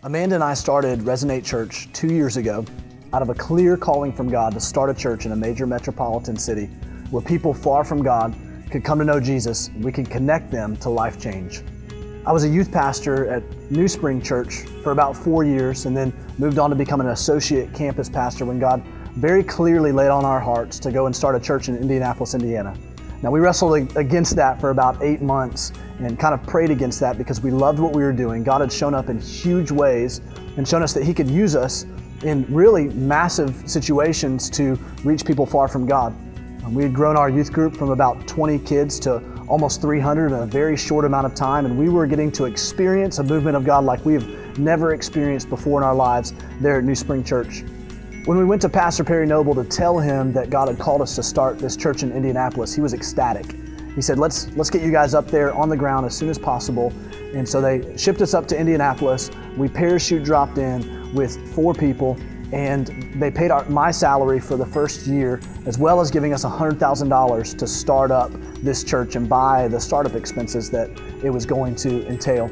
Amanda and I started Resonate Church 2 years ago out of a clear calling from God to start a church in a major metropolitan city where people far from God could come to know Jesus and we could connect them to life change. I was a youth pastor at New Spring Church for about 4 years and then moved on to become an associate campus pastor when God very clearly laid on our hearts to go and start a church in Indianapolis, Indiana. Now, we wrestled against that for about 8 months and kind of prayed against that because we loved what we were doing. God had shown up in huge ways and shown us that He could use us in really massive situations to reach people far from God. We had grown our youth group from about 20 kids to almost 300 in a very short amount of time, and we were getting to experience a movement of God like we have never experienced before in our lives there at New Spring Church. When we went to Pastor Perry Noble to tell him that God had called us to start this church in Indianapolis, he was ecstatic. He said, let's get you guys up there on the ground as soon as possible. And so they shipped us up to Indianapolis. We parachute dropped in with 4 people, and they paid my salary for the first year, as well as giving us $100,000 to start up this church and buy the startup expenses that it was going to entail.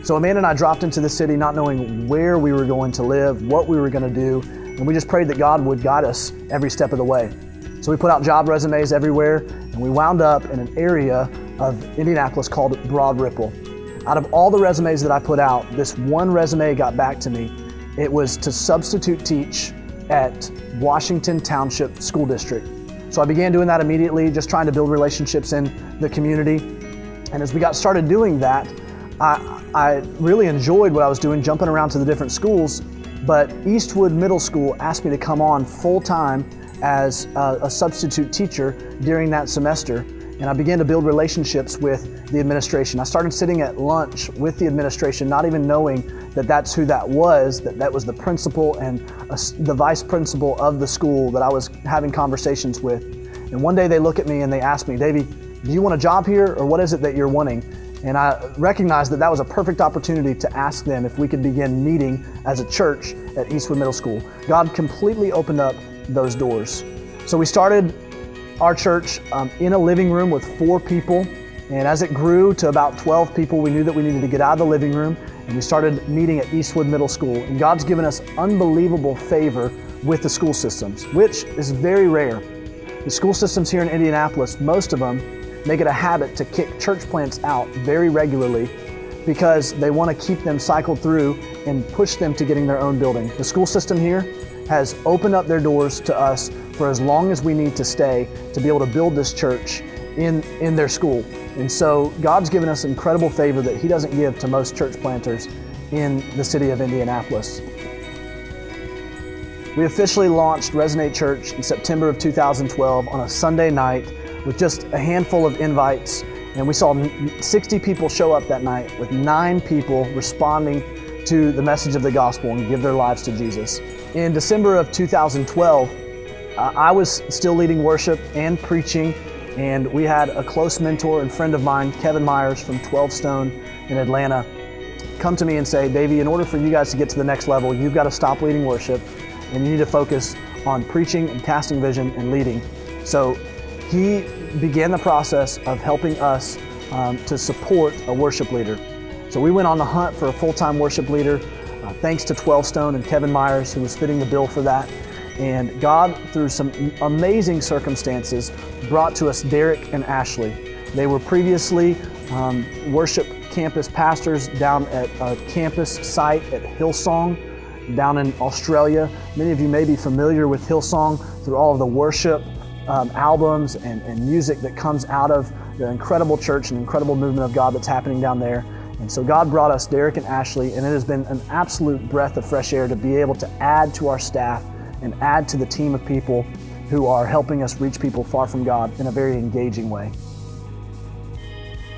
So Amanda and I dropped into the city not knowing where we were going to live, what we were going to do, and we just prayed that God would guide us every step of the way. So we put out job resumes everywhere, and we wound up in an area of Indianapolis called Broad Ripple. Out of all the resumes that I put out, this one resume got back to me. It was to substitute teach at Washington Township School District. So I began doing that immediately, just trying to build relationships in the community. And as we got started doing that, I really enjoyed what I was doing, jumping around to the different schools. But Eastwood Middle School asked me to come on full-time as a substitute teacher during that semester. And I began to build relationships with the administration. I started sitting at lunch with the administration, not even knowing that that's who that was the principal and the vice principal of the school that I was having conversations with. And one day they look at me and they ask me, "Davey, do you want a job here, or what is it that you're wanting?" And I recognized that that was a perfect opportunity to ask them if we could begin meeting as a church at Eastwood Middle School. God completely opened up those doors. So we started our church in a living room with 4 people. And as it grew to about 12 people, we knew that we needed to get out of the living room, and we started meeting at Eastwood Middle School. And God's given us unbelievable favor with the school systems, which is very rare. The school systems here in Indianapolis, most of them, make it a habit to kick church plants out very regularly because they want to keep them cycled through and push them to getting their own building. The school system here has opened up their doors to us for as long as we need to stay to be able to build this church in their school. And so God's given us incredible favor that He doesn't give to most church planters in the city of Indianapolis. We officially launched Resonate Church in September of 2012 on a Sunday night with just a handful of invites, and we saw 60 people show up that night, with 9 people responding to the message of the gospel and give their lives to Jesus. In December of 2012, I was still leading worship and preaching, and we had a close mentor and friend of mine, Kevin Myers from 12 Stone in Atlanta, come to me and say, "Davey, in order for you guys to get to the next level, you've got to stop leading worship, and you need to focus on preaching and casting vision and leading." So he began the process of helping us to support a worship leader. So we went on the hunt for a full-time worship leader, thanks to 12 Stone and Kevin Myers, who was fitting the bill for that. And God, through some amazing circumstances, brought to us Derek and Ashley. They were previously worship campus pastors down at a campus site at Hillsong down in Australia. Many of you may be familiar with Hillsong through all of the worship albums and music that comes out of the incredible church and incredible movement of God that's happening down there. And so God brought us Derek and Ashley, and it has been an absolute breath of fresh air to be able to add to our staff and add to the team of people who are helping us reach people far from God in a very engaging way.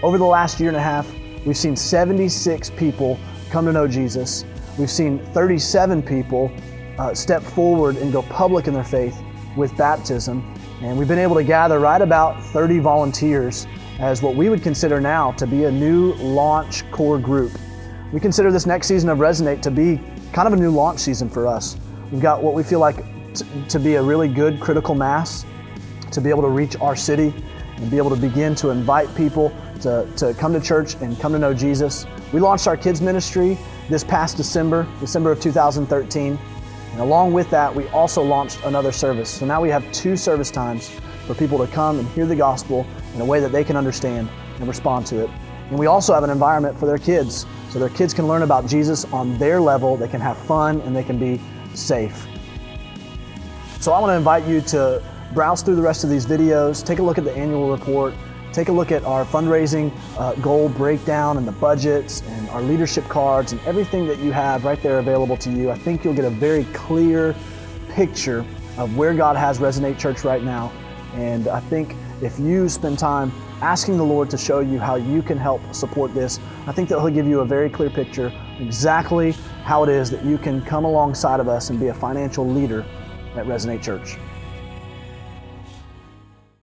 Over the last year and a half, we've seen 76 people come to know Jesus. We've seen 37 people step forward and go public in their faith with baptism. And we've been able to gather right about 30 volunteers as what we would consider now to be a new launch core group. We consider this next season of Resonate to be kind of a new launch season for us. We've got what we feel like to be a really good critical mass, to be able to reach our city and be able to begin to invite people to come to church and come to know Jesus. We launched our kids ministry this past December of 2013. And along with that, we also launched another service. So now we have 2 service times for people to come and hear the gospel in a way that they can understand and respond to it. And we also have an environment for their kids, so their kids can learn about Jesus on their level, they can have fun, and they can be safe. So I want to invite you to browse through the rest of these videos, take a look at the annual report, take a look at our fundraising goal breakdown and the budgets and our leadership cards and everything that you have right there available to you. I think you'll get a very clear picture of where God has Resonate Church right now. And I think if you spend time asking the Lord to show you how you can help support this, I think that He'll give you a very clear picture exactly how it is that you can come alongside of us and be a financial leader at Resonate Church.